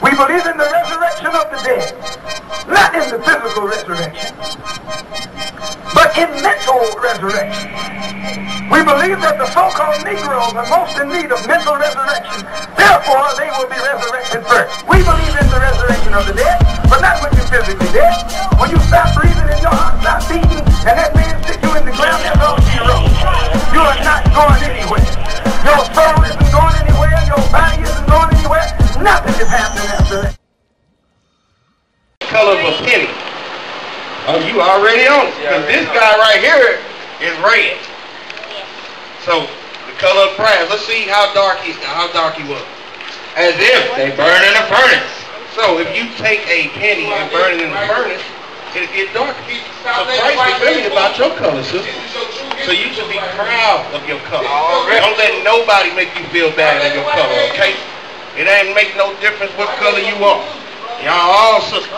We believe in the resurrection of the dead, not in the physical resurrection, but in mental resurrection. We believe that the so-called Negroes are most in need of mental resurrection. Therefore, they will be resurrected first. We believe in the resurrection of the dead, but not when you're physically dead. When you stop breathing and your heart stops beating, and that man stick you in the ground, that's all she wrote. You are not going anywhere. Your soul isn't going anywhere. Your body isn't going anywhere. Nothing is happening after that. Color of a penny. Oh, you already on it. Because this guy right here is red. So the color of brass. Let's see how dark he was. As if they burn in a furnace. So if you take a penny and burn it in the furnace, it'll get darker. So Christ is really about your color, sister. So you should be proud of your color. Don't let nobody make you feel bad in your color, okay? It ain't make no difference what color you are. Y'all all sisters.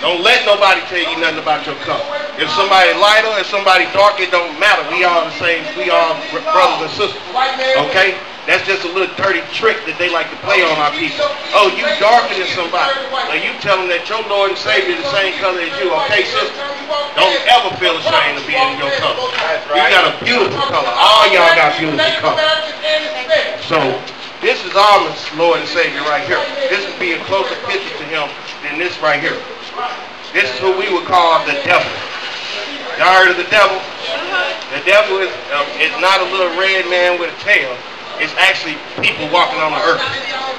Don't let nobody tell you nothing about your color. If somebody lighter, if somebody dark, it don't matter. We all the same. We all brothers and sisters. Okay? That's just a little dirty trick that they like to play on our people. Oh, you darker than somebody. Now you tell them that your Lord and Savior is the same color as you. Okay, sister? Don't ever feel ashamed of being in your color. You got a beautiful color. All y'all got beautiful color. So, this is our Lord and Savior right here. This would be a closer picture to him than this right here. This is who we would call the devil. Y'all heard of the devil? The devil is not a little red man with a tail. It's actually people walking on the earth.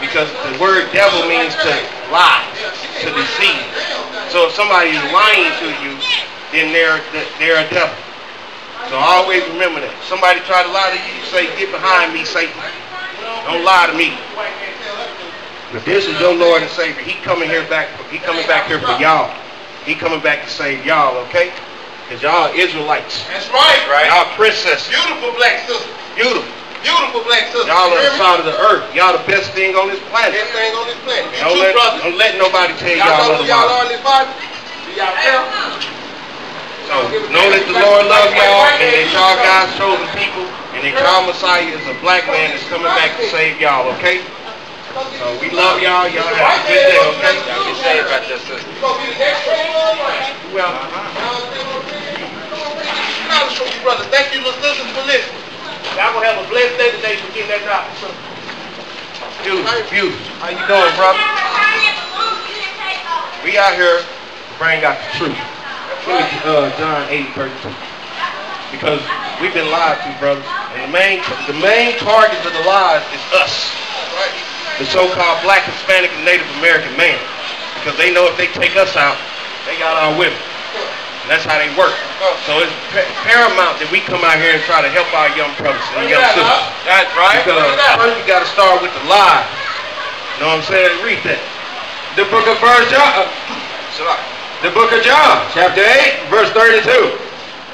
Because the word devil means to lie, to deceive. So if somebody is lying to you, then they're a devil. So always remember that. Somebody try to lie to you, you say, "Get behind me, Satan. Don't lie to me." But this is your Lord and Savior. He coming back here for y'all. He coming back to save y'all, okay? Because y'all Israelites. That's right. Y'all princesses. Beautiful black sister. Beautiful. Beautiful black sister. Y'all are the salt of the earth. Y'all the best thing on this planet. Best thing on this planet. Don't let nobody tell y'all otherwise. Y'all are in this Bible? Do y'all tell? So know that the Lord loves y'all and that y'all God's chosen people and that y'all Messiah is a black man that's coming back to save y'all, okay? So we love y'all. Y'all have a good day, okay? Y'all be saved about this sister. Well, brother. Thank you, sisters, for listening. Y'all gonna have a blessed day today for getting that doctor. Beautiful. How you doing, brother? We out here to bring out the truth. Give me John 8:32. Because we've been lied to, brothers. And the main target of the lies is us. The so-called black, Hispanic, and Native American man. Because they know if they take us out, they got our women. And that's how they work. So it's paramount that we come out here and try to help our young brothers and young sisters. That's right. Because first we got to start with the lies. You know what I'm saying? Read that. The book of John, chapter 8, verse 32.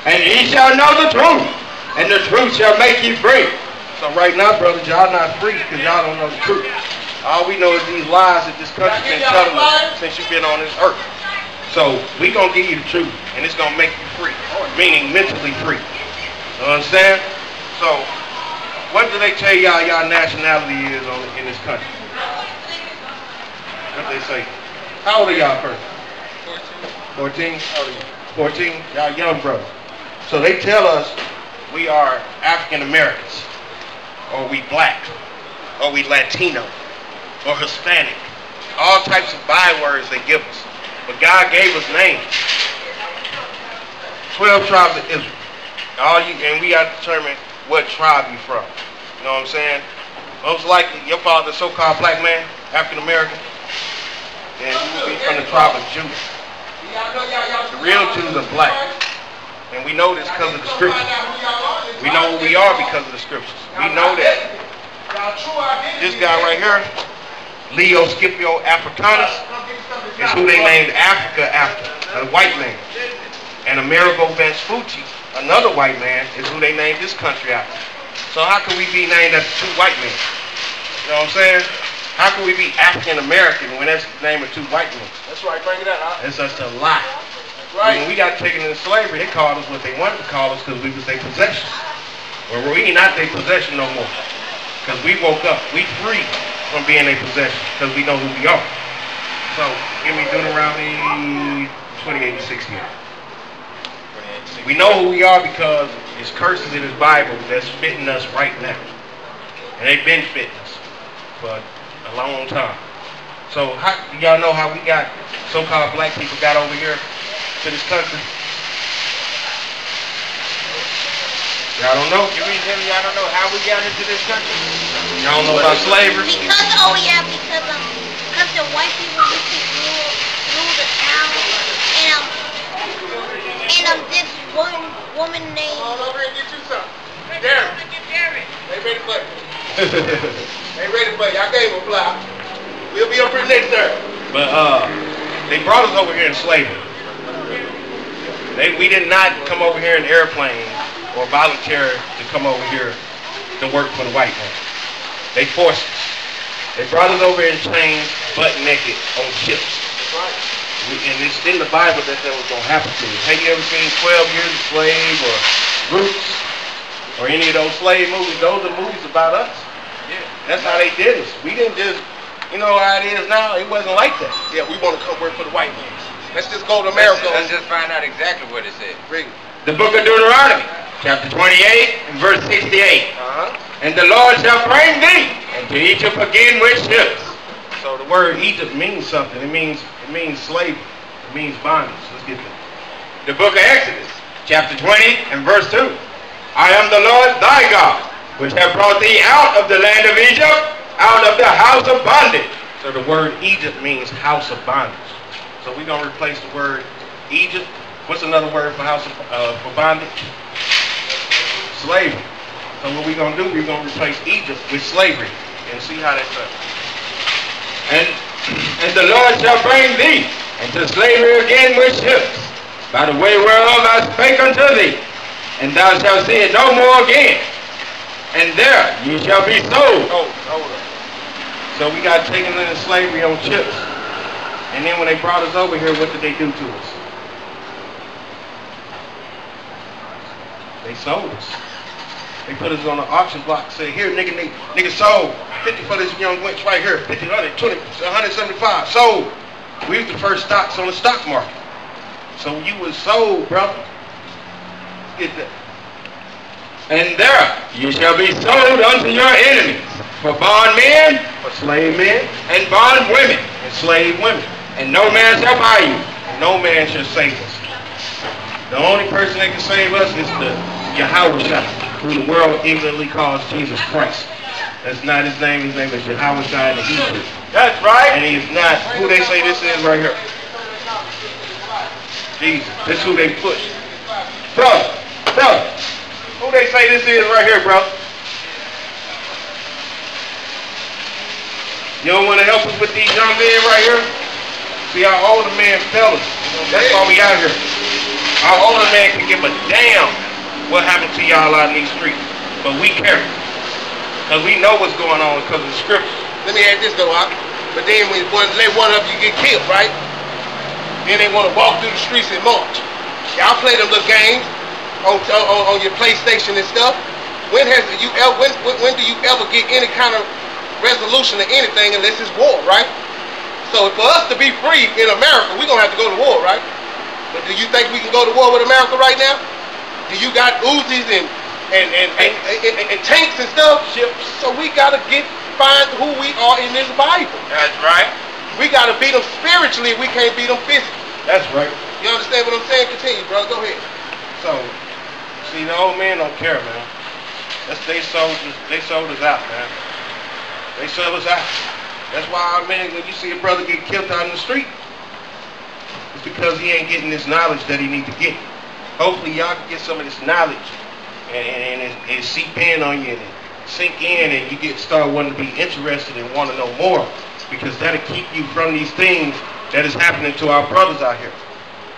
And ye shall know the truth, and the truth shall make you free. So right now, brothers, y'all not free because y'all don't know the truth. All we know is these lies that this country's been telling us since you've been on this earth. So we gonna give you the truth, and it's gonna make you free, meaning mentally free. You understand? So what do they tell y'all nationality is in this country? What do they say? How old are y'all first? 14. 14? How old are you? 14? Y'all young brothers. So they tell us we are African Americans, or we black, or we Latino, or Hispanic. All types of bywords they give us. But God gave us names. 12 tribes of Israel. And we got to determine what tribe you from. You know what I'm saying? Most likely your father's a so-called black man, African American, then you will be from the tribe of Judah. The real Jews are black. And we know this because of the scriptures. We know who we are because of the scriptures. We know that this guy right here, Leo Scipio Africanus, is who they named Africa after, a white man. And Amerigo Vespucci, another white man, is who they named this country after. So how can we be named after two white men? You know what I'm saying? How can we be African American when that's the name of two white men? That's right, bring it out. It's just a lie. Right. When we got taken into slavery, they called us what they wanted to call us because we was their possession. Well, we ain't not their possession no more. Because we woke up. We free. from being a possession because we know who we are. So give me Deuteronomy 28 and 68. We know who we are because it's curses in his Bible that's fitting us right now. And they've been fitting us for a long time. So how, y'all know how we got so-called black people got over here to this country? Y'all don't know? You mean tell me y'all don't know how we got into this country? Y'all don't know about slavery? Because the white people used to rule the town, and this one woman named. Come on over here and get you something. Darren. They ready for you. They ready for you. I gave them a fly. We'll be up here next time. But they brought us over here in slavery. We did not come over here in airplanes or volunteer to come over here to work for the white man. They forced us. They brought us over in chains, butt naked, on ships. And it's in the Bible that was going to happen to us. Have you ever seen 12 Years a Slave or Roots or any of those slave movies? Those are movies about us. Yeah. That's how they did us. We didn't just, you know how it is now? It wasn't like that. Yeah, we want to come work for the white man. Let's just go to America. Let's just find out exactly what it said. Read. The book of Deuteronomy, chapter 28 and verse 68. And the Lord shall bring thee into Egypt again with ships. So the word Egypt means something. It means slavery. It means bondage. Let's get there. The book of Exodus, chapter 20 and verse 2. I am the Lord thy God, which have brought thee out of the land of Egypt, out of the house of bondage. So the word Egypt means house of bondage. So we're going to replace the word Egypt. What's another word for house of, for bondage? Slavery. So what we're going to do, we're going to replace Egypt with slavery and see how that goes. And the Lord shall bring thee into slavery again with ships, by the way whereof I spake unto thee, and thou shalt see it no more again. And there you shall be sold. Hold up. So we got taken into slavery on ships. And then when they brought us over here, what did they do to us? They sold us. They put us on an auction block, said, here, nigga sold 50 for this young wench right here, 50, 100, 20, 175, sold. We was the first stocks on the stock market. So you was sold, brother. Get that. And there you shall be sold unto your enemies, for bondmen, For slave men, and bondwomen, and slave women. and no man shall buy you. And no man shall save us. The only person that can save us is the Yahweh, who the world ignorantly calls Jesus Christ. That's not his name. His name is Yahweh in the Hebrew. That's right. And he is not who they say this is right here. Jesus. This is who they push. Brother. Who they say this is right here, bro? You don't want to help us with these young men right here? See, our older men fellas. That's why we out here. Our older man can give a damn what happened to y'all out in these streets. But we care. Because we know what's going on because of the scriptures. Let me add this though, but then when one of you get killed, right? Then they want to walk through the streets and march. Y'all play them little games on your PlayStation and stuff. When do you ever get any kind of resolution to anything unless it's war, right? So for us to be free in America, we're gonna have to go to war, right? But do you think we can go to war with America right now? Do you got Uzis and tanks and stuff? So we gotta find who we are in this Bible. That's right. We gotta beat them spiritually. We can't beat them physically. That's right. You understand what I'm saying? Continue, brother. Go ahead. So, see, the old men don't care, man. They sold us out, man. They sell us out. That's why, man, when you see a brother get killed out in the street, it's because he ain't getting this knowledge that he need to get. Hopefully, y'all can get some of this knowledge and it seep in on you and sink in, and you start wanting to be interested and want to know more, because that'll keep you from these things that is happening to our brothers out here.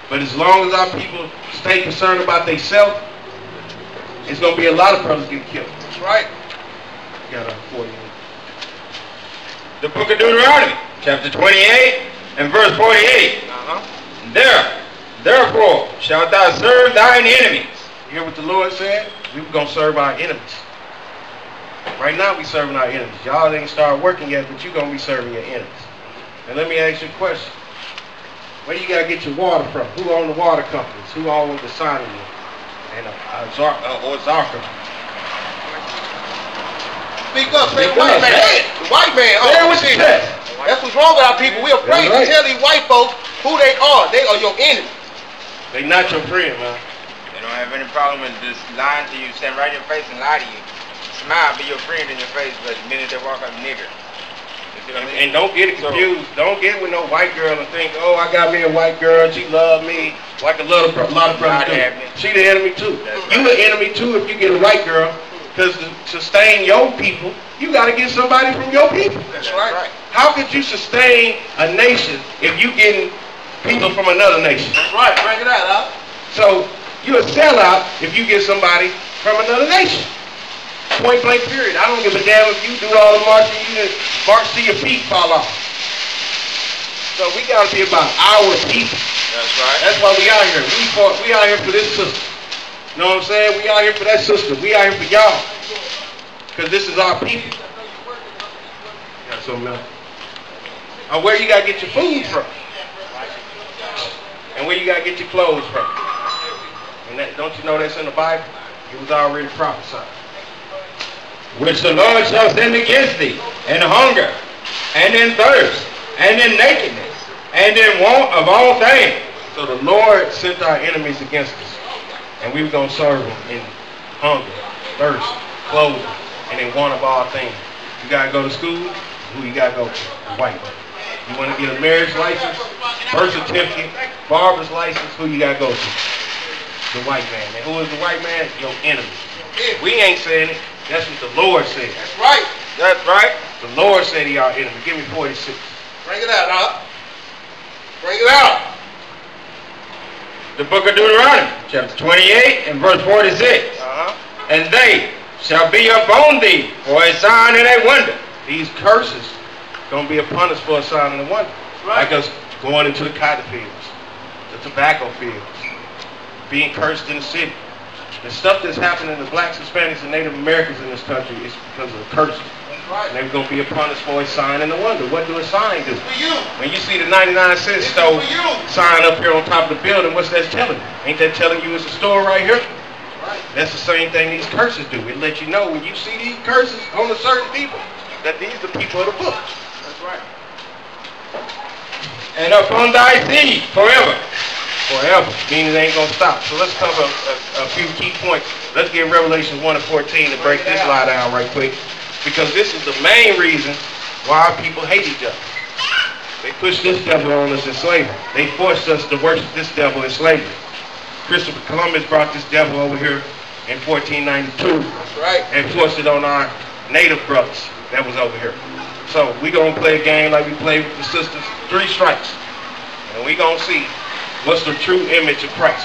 But as long as our people stay concerned about themselves, it's going to be a lot of brothers getting killed. That's right. Got a 40. The book of Deuteronomy, chapter 28 and verse 48. Therefore shalt thou serve thine enemies. You hear what the Lord said? We were going to serve our enemies. Right now we serving our enemies. Y'all ain't started working yet, but you gonna be serving your enemies. And let me ask you a question. Where you gotta get your water from? Who own the water companies? Who own the sign and Ozarka? Speak up, say the white man. The white man. Oh, see, that's what's wrong with our people. We afraid to tell these white folks who they are. They are your enemies. They not your friend, man. They don't have any problem with just lying to you, stand right in your face and lie to you. Smile, be your friend in your face, but the minute they walk up, nigger. And don't get it confused. Don't get with no white girl and think, oh, I got me a white girl, she love me, like a lot of brothers do. She the enemy too. You the enemy too if you get a white girl, because to sustain your people, you got to get somebody from your people. That's right. How could you sustain a nation if you getting people from another nation? That's right. Bring it out, huh? So you a sellout if you get somebody from another nation. Point blank period. I don't give a damn if you do all the marching, you march till your feet fall off. So we gotta be about our people. That's right. That's why we out here. We out here for this sister. You know what I'm saying? We out here for that sister. We out here for y'all. Because this is our people. Got something else. Where you gotta get your food from. And where you gotta get your clothes from. And that, don't you know that's in the Bible? It was already prophesied. Which the Lord shall send against thee, in hunger, and in thirst, and in nakedness, and in want of all things. So the Lord sent our enemies against us, and we were going to serve them in hunger, thirst, clothing, and in want of all things. You got to go to school, who you got to go to? The white man. You want to get a marriage license, birth certificate, barber's license, who you got to go to? The white man. And who is the white man? Your enemy. We ain't saying it. That's what the Lord said. That's right. That's right. The Lord said he our enemy. Give me 46. Bring it out, huh? Bring it out. The book of Deuteronomy, chapter 28 and verse 46. And they shall be upon thee for a sign and a wonder. These curses going to be upon us for a sign and a wonder. Right. Like us going into the cotton fields, the tobacco fields, being cursed in the city. The stuff that's happening to blacks, Hispanics, and Native Americans in this country is because of the curses. Right. And they're going to be upon us for a sign and a wonder. What do a sign do? For you. When you see the 99-cent store sign up here on top of the building, what's that telling you? Ain't that telling you it's a store right here? Right. That's the same thing these curses do. It lets you know when you see these curses on a certain people, that these are the people of the book. That's right. And upon thy seed forever. Forever, meaning it ain't going to stop. So let's cover a few key points. Let's get Revelation 1 and 14 to break this lie down right quick. Because this is the main reason why our people hate each other. They pushed this devil on us in slavery. They forced us to worship this devil in slavery. Christopher Columbus brought this devil over here in 1492. That's right. And forced it on our native brothers that was over here. So we going to play a game like we played with the sisters, 3 strikes. And we going to see what's the true image of Christ?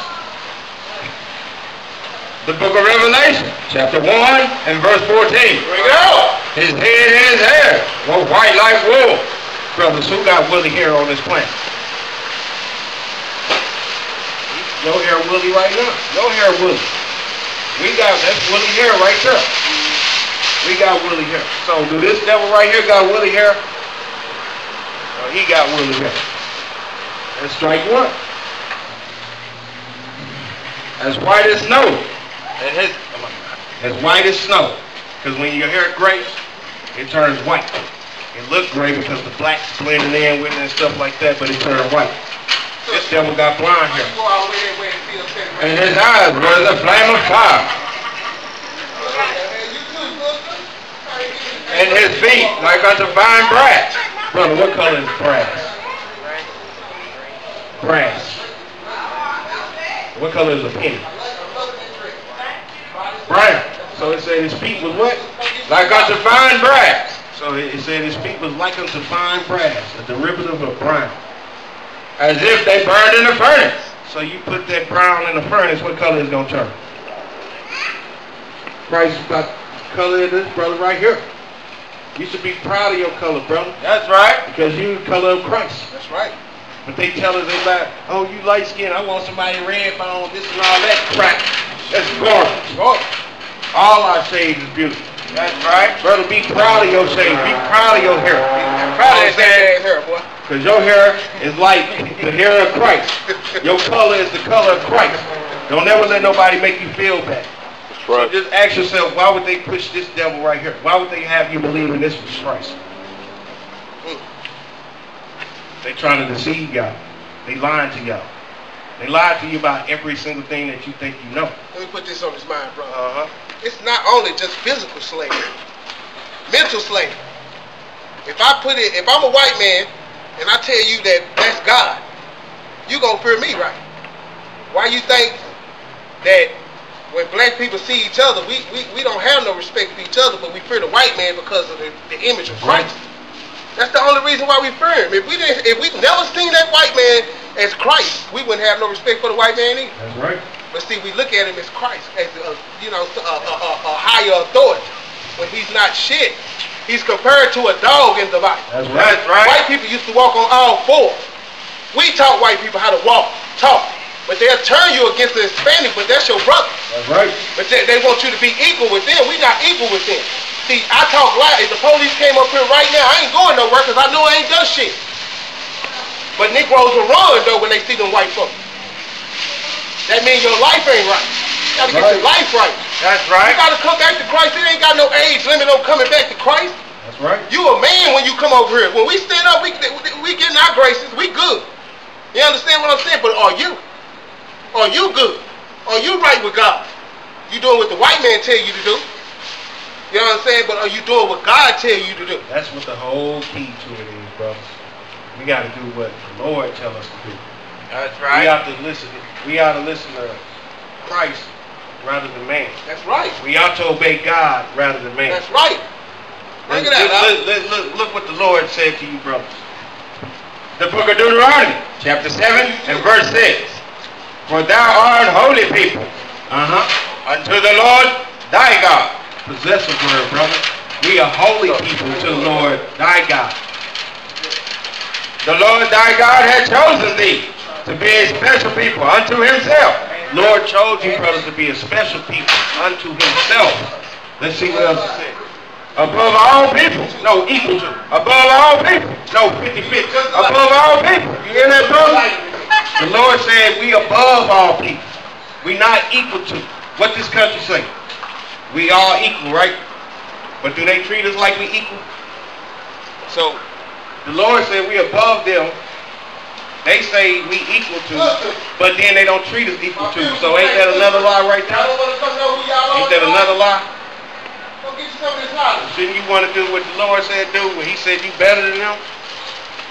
The book of Revelation, chapter 1 and verse 14. Bring it out. His head and his hair were white like wool. Brothers, who got woolly hair on this planet? Your hair woolly right now. Your hair woolly. That's woolly hair right there. We got woolly hair. So do this devil right here got woolly hair? No, he got woolly hair. That's strike 1. As white as snow. And as white as snow. Because when your hair grays, it turns white. It looks gray because the black's blending in with it and stuff like that, but it turned white. This devil got blonde hair. And his eyes were as a flame of fire. And his feet like unto fine brass. Brother, what color is brass? Brass. What color is a penny? Brown. So it said his feet was what? Like unto fine brass. So it said his feet was like unto fine brass, a derivative of brown. As if they burned in a furnace. So you put that brown in the furnace, what color is it going to turn? Christ is about the color of this brother right here. You should be proud of your color, brother. That's right. Because you're the color of Christ. That's right. But they tell us, they like, oh, you light skin, I want somebody red bone, this and all that crap. That's garbage. All our shades is beautiful. That's right. Brother, be proud of your shave. Be proud of your hair. I'm proud of that hair, boy. Because your hair is like the hair of Christ. Your color is the color of Christ. Don't ever let nobody make you feel bad. That's right. So just ask yourself, why would they push this devil right here? Why would they have you believing this was Christ? They trying to deceive y'all. They lying to y'all. They lied to you about every single thing that you think you know. Let me put this on his mind, brother. It's not only just physical slavery, mental slavery. If I'm a white man and I tell you that that's God, you gonna fear me, right? Why you think that when black people see each other, we don't have no respect for each other, but we fear the white man because of the image of Christ? That's the only reason why we fear him. If we never seen that white man as Christ, we wouldn't have no respect for the white man either. That's right. But see, we look at him as Christ, as a higher authority, when he's not shit. He's compared to a dog in the Bible. That's right. That's right. White people used to walk on all fours. We taught white people how to walk, talk. But they'll turn you against the Hispanic, but that's your brother. That's right. But they want you to be equal with them. We not equal with them. See, I talk loud. If the police came up here right now, I ain't going nowhere because I know I ain't done shit. But Negroes will run, though, when they see them white folks. That means your life ain't right. You got to get your life right. That's right. You got to come back to Christ. It ain't got no age limit on coming back to Christ. That's right. You a man when you come over here. When we stand up, we getting our graces. We good. You understand what I'm saying? But are you? Are you good? Are you right with God? You doing what the white man tell you to do? You know what I'm saying? But are you doing what God tell you to do? That's what the whole key to it is, brothers. We got to do what the Lord tell us to do. That's right. We have to listen. We ought to listen to Christ rather than man. That's right. We ought to obey God rather than man. That's right. Bring it out. Look what the Lord said to you, brothers. The book of Deuteronomy, chapter 7 and verse 6. For thou art holy people unto the Lord thy God. Possessive word, brother. We are holy people to the Lord thy God. The Lord thy God hath chosen thee to be a special people unto himself. Lord chose you, brothers, to be a special people unto himself. Let's see what else it says. Above all people. No, equal to. Above all people. No, 50-50. Above all people. You hear that, brother? The Lord said we above all people. We not equal to. What this country say? We all equal, right? But do they treat us like we equal? So, the Lord said we above them. They say we equal to, but then they don't treat us equal to. So ain't that another lie right there? Ain't that another lie? Shouldn't you want to do what the Lord said do when he said you better than them?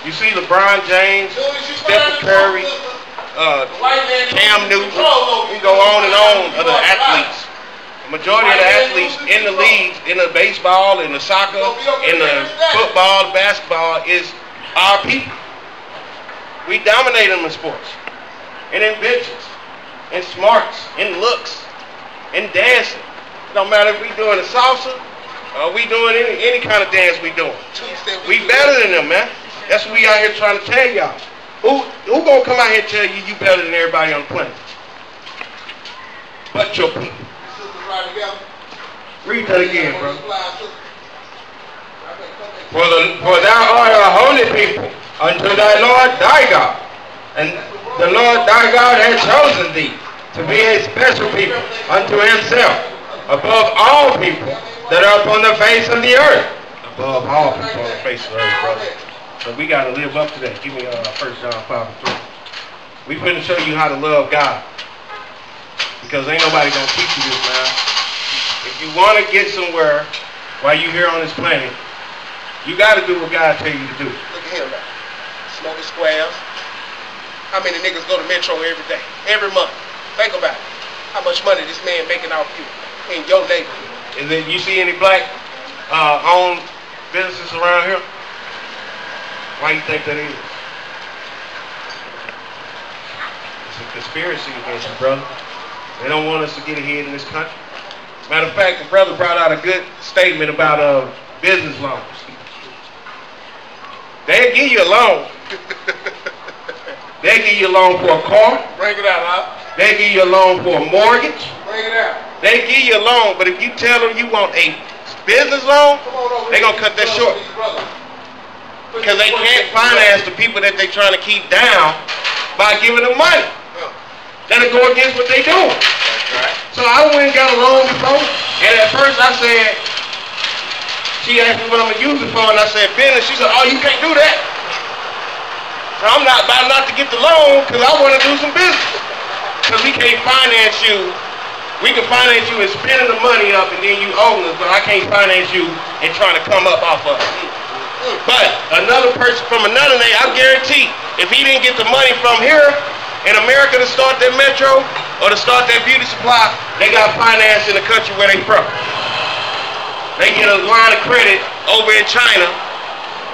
You see LeBron James, Stephen Curry, Cam Newton, we go on and on of the athletes. The majority of the athletes in the leagues, in the baseball, in the soccer, in the football, the basketball, is our people. We dominate them in sports, in inventions, in smarts, in looks, in dancing. It don't matter if we doing a salsa or we doing any kind of dance we doing. We better than them, man. That's what we out here trying to tell y'all. Who gonna come out here and tell you you better than everybody on the planet? But your people. Read that again, bro. For thou art a holy people unto thy Lord thy God. And the Lord thy God hath chosen thee to be a special people unto himself, above all people that are upon the face of the earth. Above all people on the face of the earth, brother. So we got to live up to that. Give me 1 John 5:3. We finna show you how to love God. Because ain't nobody going to teach you this, man. If you want to get somewhere while you're here on this planet, you got to do what God tell you to do. Look at him now. Smoking squares. How many niggas go to Metro every day? Every month. Think about it. How much money this man making off you in your neighborhood. And then you see any black owned businesses around here? Why you think that is? It's a conspiracy against you, brother. They don't want us to get ahead in this country. Matter of fact, the brother brought out a good statement about business loans. They'll give you a loan. They'll give you a loan for a car. Bring it out, huh? They'll give you a loan for a mortgage. Bring it out. They give you a loan, but if you tell them you want a business loan, they're going to cut that short. Because they can't finance the people that they're trying to keep down by giving them money. That'll go against what they're doing. So I went and got a loan before, and at first I said, she asked me what I'm going to use it for, and I said, business. She said, oh, you can't do that. So I'm not about not to get the loan because I want to do some business. Because we can't finance you. We can finance you in spending the money up and then you own us, but I can't finance you in trying to come up off of it. But another person from another name, I guarantee, if he didn't get the money from here in America to start their metro or to start their beauty supply, they got finance in the country where they from. They get a line of credit over in China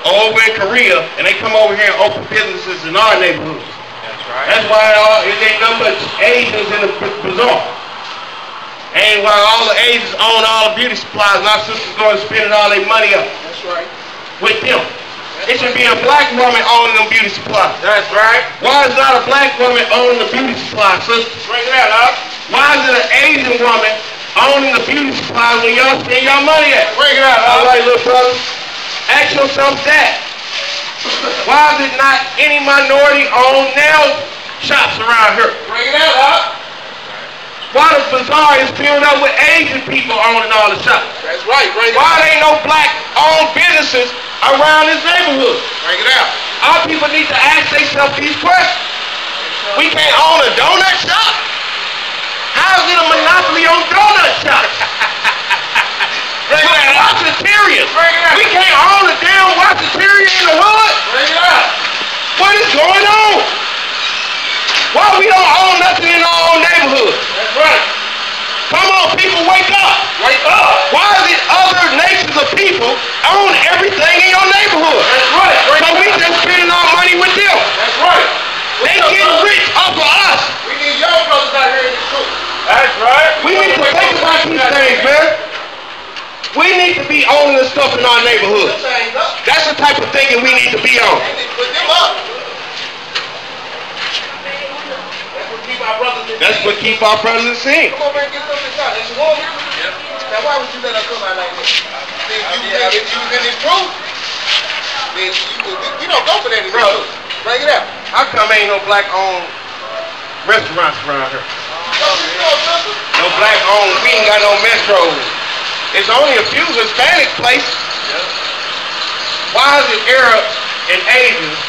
or over in Korea, and they come over here and open businesses in our neighborhoods. That's right. That's why it ain't nothing but Asians in the bazaar. And while all the Asians own all the beauty supplies, and our sisters go and spending all their money up. That's right. With them. It should be a black woman owning them beauty supplies. That's right. Why is not a black woman owning the beauty supplies, sisters? Bring it out, huh? Why is it an Asian woman owning the beauty supplies where y'all spend y'all money at? Bring it out, huh? All right, little brothers. Ask yourself that. Why is it not any minority-owned nail shops around here? Bring it out, huh? Why the bazaar is filled up with Asian people owning all the shops? That's right. Bring it Why out. there ain't no black-owned businesses around this neighborhood? Bring it out. Our people need to ask themselves these questions. We can't own a donut shop? How is it a monopoly on donut shops? Bring it out. Washateria. Bring it out. We can't own a damn washateria in the hood? Bring it out. What is going on? Why we don't own nothing in our own neighborhood? That's right. Come on, people, wake up. Wake up. Why is it other nations of people own everything in your neighborhood? That's right. Bring So it we out. just spending our money with them. That's right. They getting rich off of us. We need young brothers out here in this truth. That's right. We need to think about these things, man. We need to be owning the stuff in our neighborhood. That's the type of thinking we need to be on. Put them up. That's what keep our brothers in sync. Come on, man, get some of this out. That's your woman. Now, why would you let her come out like this? If you was in this truth, then we don't go for that anymore. Bring it out. How come ain't no black-owned restaurants around here? No black-owned. We ain't got no metros. It's only a few Hispanic places. Why is it Arabs and Asians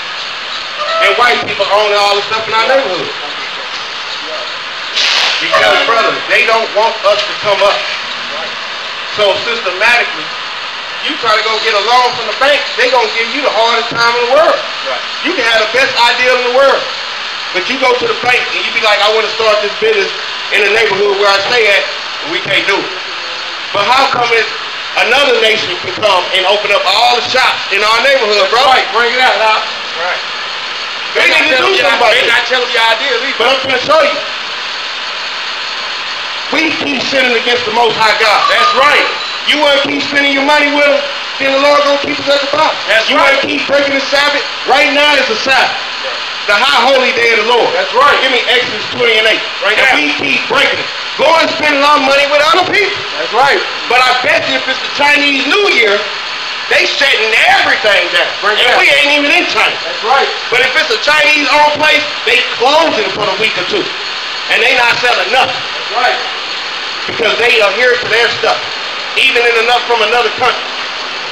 and white people owning all the stuff in our neighborhood? Because, brother, they don't want us to come up. So systematically, you try to go get a loan from the bank, they're going to give you the hardest time in the world. You can have the best idea in the world, but you go to the bank and you be like, I want to start this business in the neighborhood where I stay at, and we can't do it. But how come another nation can come and open up all the shops in our neighborhood, bro? Right, bring it out, huh? Right. They need to do something about it. They're not telling your ideas either. But I'm going to show you. We keep sinning against the Most High God. That's right. You want to keep spending your money with Him, then the Lord going to keep us at the bottom. That's you right. want to keep breaking the Sabbath? Right now is the Sabbath. The high holy day of the Lord. That's right. Give me Exodus 20 and 8. Right If now. we keep breaking it, go and spend our money with other people. That's right. But I bet you if it's the Chinese New Year, they shutting everything down. Bring it And out. we ain't even in China. That's right. But if it's a Chinese-owned place, they closing for a week or two. And they not selling nothing. That's right. Because they adhere to their stuff, even in enough from another country.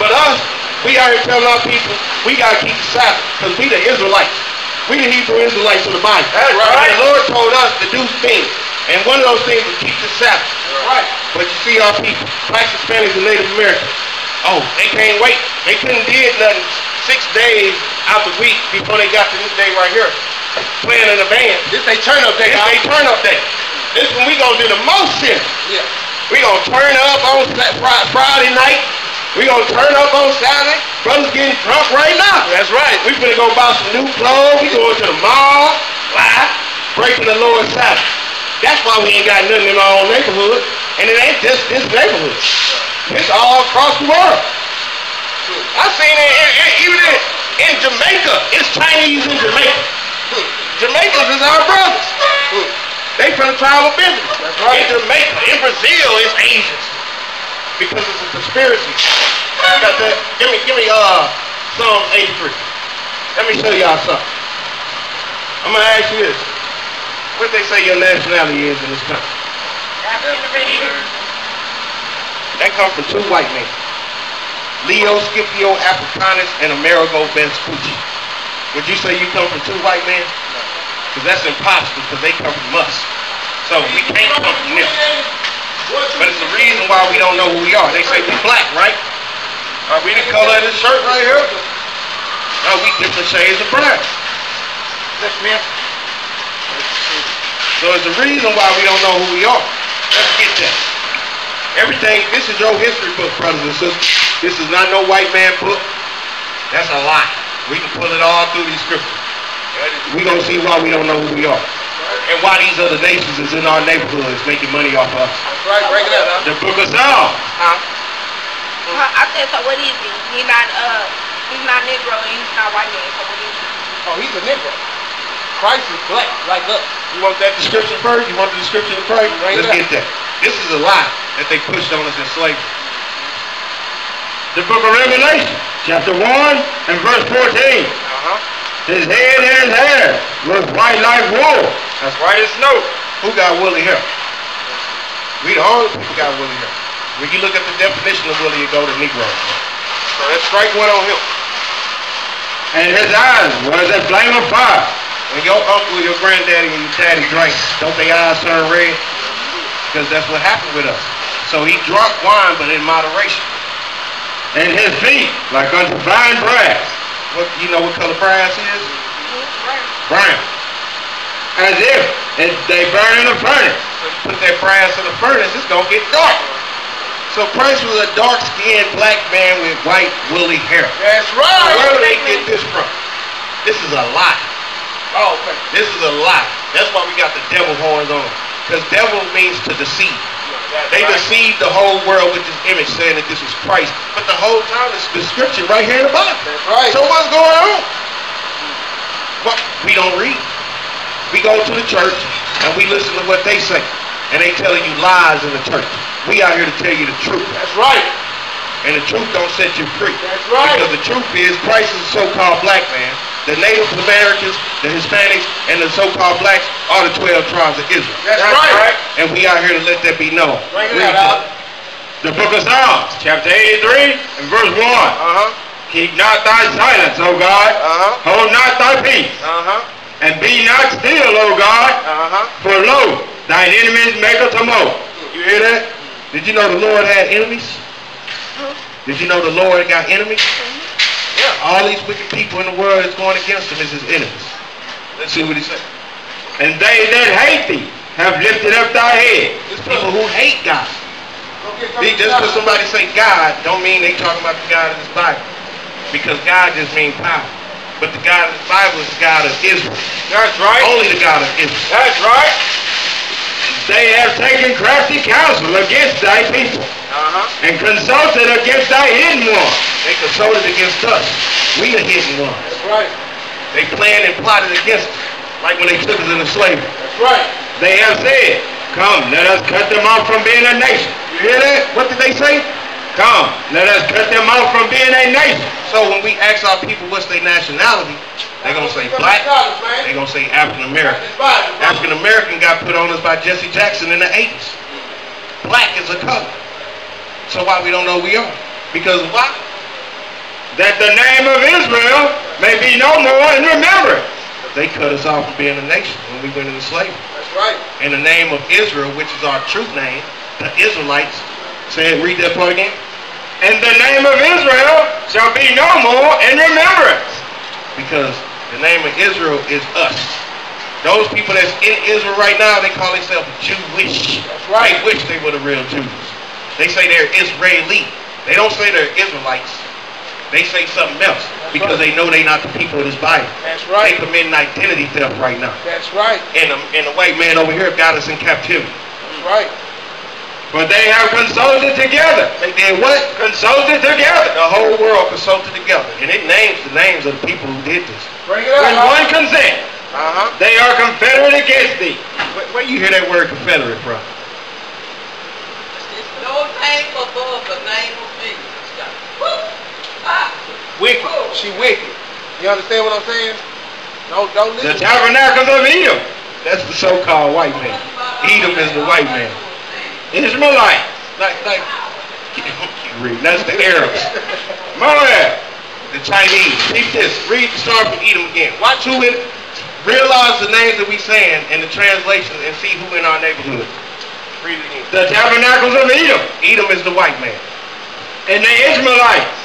But us, we out here telling our people, we got to keep the Sabbath, because we the Israelites. We the Hebrew Israelites of the Bible. That's right. And the Lord told us to do things, and one of those things was keep the Sabbath. That's right. But you see our people, Blacks, Hispanics, and Native Americans, oh, they can't wait. They couldn't did nothing 6 days out the week before they got to this day right here, playing in a band. This they turn up day. This they turn up day. This when we gonna do the most sin. Yeah. We gonna turn up on Friday night. We gonna turn up on Saturday. Brothers getting drunk right now. That's right. We finna go buy some new clothes. We going to the mall. Why? Breaking the Lord's Sabbath. That's why we ain't got nothing in our own neighborhood. And it ain't just this neighborhood. It's all across the world. I seen it even in Jamaica. It's Chinese in Jamaica. Jamaicans is our brothers. They finna travel business. That's right. In Jamaica, in Brazil, it's Asians. because it's a conspiracy. Got that? Give me Psalm 83. Let me show y'all something. I'm gonna ask you this. What they say your nationality is in this country? That come from two white men. Leo Scipio Africanus and Amerigo Vespucci. Would you say you come from two white men? Because that's impossible, because they come from us. So we can't come from them. But it's the reason why we don't know who we are. They say we black, right? Are we the color of this shirt right here? No, we different shades of brown. Yes, ma'am. So it's the reason why we don't know who we are. Let's get that. Everything, this is your history book, brothers and sisters. This is not no white man book. That's a lie. We can pull it all through these scriptures. We're going to see why we don't know who we are. And why these other nations is in our neighborhoods making money off of us. That's right, break it up. The book of Psalms. I said, so what is he? He's not Negro and he's not white man, so what is he? Oh, he's a Negro. Christ is black, like us. You want that description first? You want the description of Christ? Let's get that. This is a lie that they pushed on us in slavery. The book of Revelation, chapter 1 and verse 14. His head and his hair was white like wool. That's white as snow. Who got woolly hair? We the only people got woolly hair. When you look at the definition of woolly, you go to Negro. So let's strike one on him. And his eyes was a flame of fire. When your uncle, your granddaddy, and your daddy drank, don't their eyes turn red? Because that's what happened with us. So he drank wine, but in moderation. And his feet like unto fine brass. What, you know what color brass is? Brown. As if they burn in a furnace. So you put that brass in the furnace, it's going to get dark. So Christ was a dark-skinned black man with white woolly hair. That's right. Where do they get this from? This is a lie. Oh, okay. This is a lie. That's why we got the devil horns on. Because devil means to deceive. They deceived the whole world with this image saying that this was Christ. But the whole time it's the scripture right here in the Bible. That's right. So what's going on? Well, we don't read. We go to the church and we listen to what they say. And they telling you lies in the church. We out here to tell you the truth. That's right. And the truth don't set you free. That's right. Because the truth is Christ is a so-called black man. The Native Americans, the Hispanics, and the so-called blacks are the 12 tribes of Israel. That's right. And we out here to let that be known. Bring it out. The book of Psalms, chapter 83 and verse 1. Keep not thy silence, O God. Hold not thy peace. And be not still, O God. For lo, thine enemies make a tumult. You hear that? Did you know the Lord had enemies? Did you know the Lord got enemies? Yeah. All these wicked people in the world that's going against him is his enemies. Let's see what he said. And they that hate thee have lifted up thy head. It's people who hate God. Just because somebody say God, don't mean they talking about the God of this Bible. Because God just means power. But the God of the Bible is the God of Israel. That's right. Only the God of Israel. That's right. They have taken crafty counsel against thy people. And consulted against thy hidden ones. They consulted against us. We the hidden ones. That's right. They planned and plotted against us. Like when they took us into slavery. That's right. They have said, come, let us cut them off from being a nation. You hear that? What did they say? Come, let us cut them off from being a nation. So when we ask our people what's their nationality, they're going to say black. They're going to say African American. African American got put on us by Jesse Jackson in the 80s. Black is a color. So why we don't know who we are? Because why? That the name of Israel may be no more in remembrance. They cut us off from being a nation when we went into slavery. That's right. In the name of Israel, which is our true name, the Israelites, read that part again. And the name of Israel shall be no more in remembrance. Because the name of Israel is us. Those people that's in Israel right now, they call themselves Jewish. That's right. They wish they were the real Jews. They say they're Israeli. They don't say they're Israelites. They say something else because they know they're not the people of this Bible. That's right. They committing identity theft right now. That's right. And the white man over here got us in captivity. That's right. But they have consulted together. They did what? Consulted together. The whole world consulted together. And it names the names of the people who did this. Bring it up. With one consent. They are confederate against thee. Where you hear that word confederate from? no name above the name of Jesus. Wicked. She wicked. You understand what I'm saying? No, don't listen. The tabernacles of Edom. That's the so-called white man. Edom is the white man. Israelites. Like, That's the Arabs. Moab. The Chinese. Keep this. Read the start from Edom again. Watch who it. Realize the names that we saying and the translations and see who in our neighborhood. Read it again. The tabernacles of Edom. Edom is the white man. And the Ishmaelites.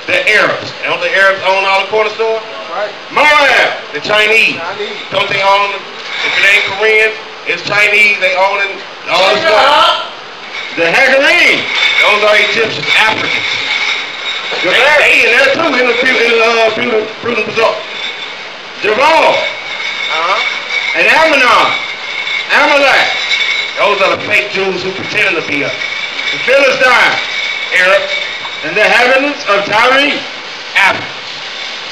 The Arabs. Don't the Arabs own all the corner stores? right? Moab. The Chinese. Chinese. Don't they own, if it ain't Korean, it's Chinese, they own all the stuff. The Hagarim. Those are Egyptians, Africans. They in there too, in the prudent resort. Jabal. And Ammonon. Amalek. Those are the fake Jews who pretend to be us. The Philistines. Arabs. And the inhabitants of Tyre. Africans.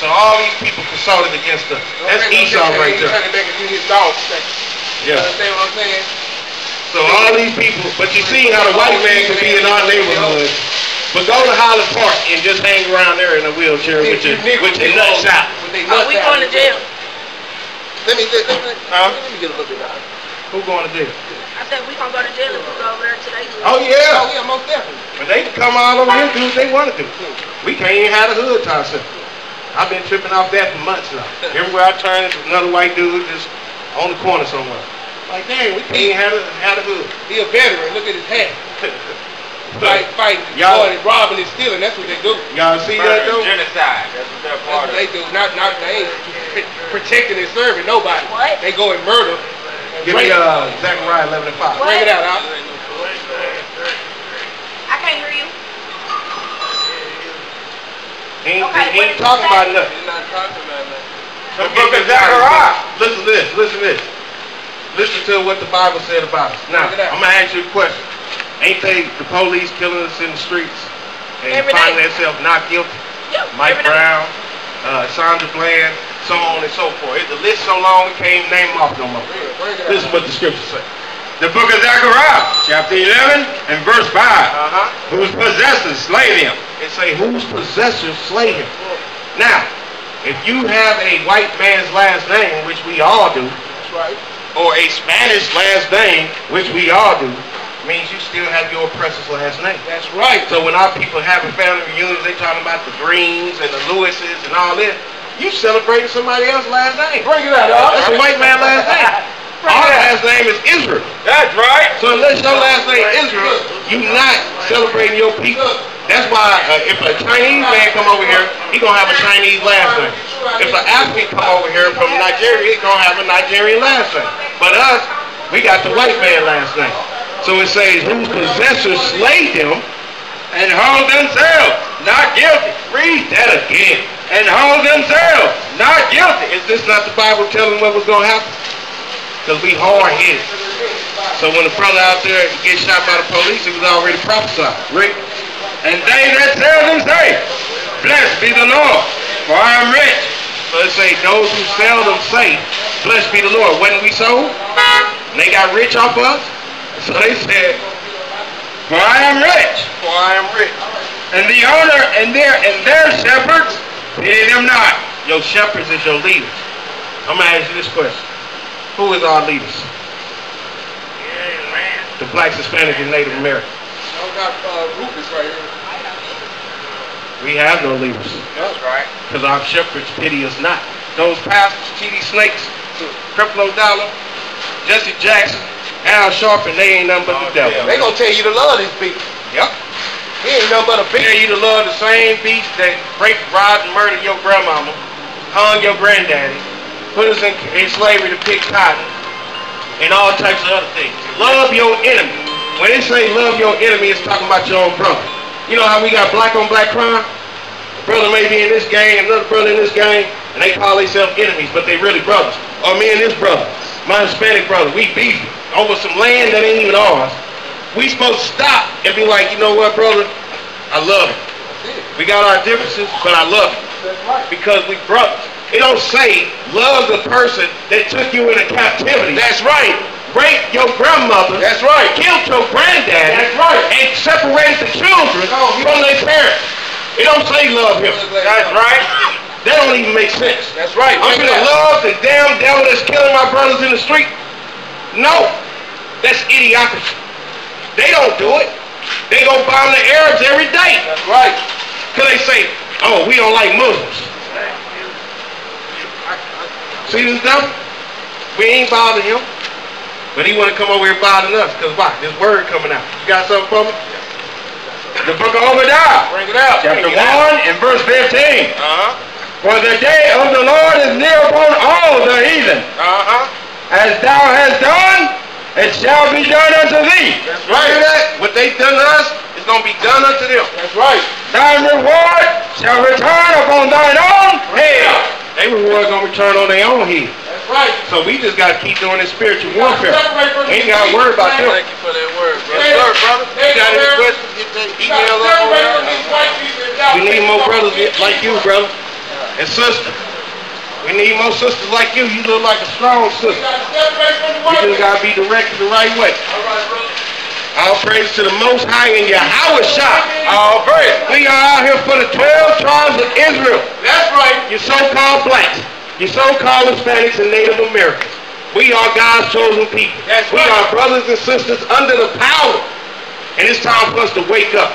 So all these people consulted against us. That's Esau right there. Turning back into his dog section. Yeah. You understand what I'm saying? So all these people, but you see how the white man can be in our neighborhood. But go to Highland Park and just hang around there in a wheelchair with your nuts out. Oh, we going to jail. Let me get a little bit out. Who going to jail? I said we gonna go to jail if we go over there today. Oh yeah. Oh yeah, most definitely. But they can come all over here and do what they want to do. We can't even have the hood to ourselves. I've been tripping off that for months now. Everywhere I turn, there's another white dude just on the corner somewhere. Like, dang, we can't even have the hood. He a veteran. Look at his hat. Fighting, Y'all- robbing and stealing. That's what they do. Y'all see that though? Genocide. That's what they're That's part what they do. Not they ain't protecting and serving nobody. What? They go and murder. Give me Zechariah 11:5. What? Bring it out, Al. I can't hear you. He Okay, ain't what talking did you about say? nothing. He's not talking about that. The book of Zechariah. Listen to this. Listen to this. Listen to what the Bible said about us. Now, Bring it out. I'm gonna ask you a question. Ain't they the police killing us in the streets and Every finding day. themselves not guilty? Yep. Mike every day. Brown, Sandra Bland, so on and so forth. The list so long we can't even name them off no more. Bring it This is out. what the scriptures say. The book of Zechariah, chapter 11 and verse 5. Whose possessors slay them. It say, whose possessors slay him. Now, if you have a white man's last name, which we all do, That's right. or a Spanish last name, which we all do, means you still have your oppressor's last name. That's right. So when our people having family reunions, they talking about the Greens and the Lewises and all this, you celebrating somebody else's last name. Bring it out, dog. That's a white man's last name. Our last name is Israel. That's right. So unless your last name is Israel, you not celebrating your people. That's why if a Chinese man come over here, he gonna have a Chinese last name. If an African come over here from Nigeria, he gonna have a Nigerian last name. But us, we got the white man last name. So it says, whose possessors slay them And hold themselves not guilty. Read that again. And hold themselves not guilty. Is this not the Bible telling what was going to happen? Because we hard-headed. So when the brother out there gets shot by the police, it was already prophesied. Rick? And they that sell them say, Blessed be the Lord, for I am rich. So it say, those who sell them say, Blessed be the Lord. Wasn't we sold? And they got rich off us? So they said, For I am rich. for I am rich. And the owner and their shepherds pity them not. Your shepherds is your leaders. I'm going to ask you this question. Who is our leaders? The blacks, Hispanic, and Native American. I got Rufus right here. We have no leaders. That's right. Because our shepherds pity us not. Those pastors, T.D. Snakes, Creflo Dollar, Jesse Jackson, Al Sharpton, they ain't nothing but the devil. They gonna tell you to love these people. Yep. He ain't nothing but a Tell beast. you to love the same beast that raped, robbed, and murdered your grandmama, hung your granddaddy, put us in slavery to pick cotton, and all types of other things. Love your enemy. When they say love your enemy, it's talking about your own brother. You know how we got black on black crime? A brother may be in this gang, another brother in this gang, and they call themselves enemies, but they really brothers. Or me and this brother, my Hispanic brother, we beefing over some land that ain't even ours. We supposed to stop and be like, you know what, brother? I love him. We got our differences, but I love him. Because we brothers. It don't say love the person that took you into captivity. That's right. raped your grandmother. That's right. Killed your granddad. That's right. And separated the children from their parents. It don't say love him. That's right. That don't even make sense. That's right. I'm gonna love the damn devil that's killing my brothers in the street. No. That's idiocracy. They don't do it. They go bomb the Arabs every day. That's right. Because they say, oh, we don't like Muslims. See this devil? We ain't bothering him. But he want to come over here bothering us. Because why? This word coming out. You got something for me? The book of Obadiah. Bring it out. Chapter 1 and verse 15. For the day of the Lord is near upon all the heathen. As thou hast done, it shall be done unto thee. That's right. Hear that? What they done to us is going to be done unto them. That's right. Thy reward shall return upon thine own head. Their reward going to return on their own head. That's right. So we just got to keep doing this spiritual warfare. We ain't got to worry about them. Thank you for that word, brother. Yes, sir, brother. You got any questions? Get that email up over there. We need more brothers like you, brother. And sister. We need more sisters like you. You look like a strong sister. You just got to be directed the right way. All right, brother. All praise to the Most High in Yahweh. All praise. We are out here for the 12 tribes of Israel. That's right. You so-called blacks. You so-called Hispanics and Native Americans. We are God's chosen people. That's right. We are brothers and sisters under the power. And it's time for us to wake up.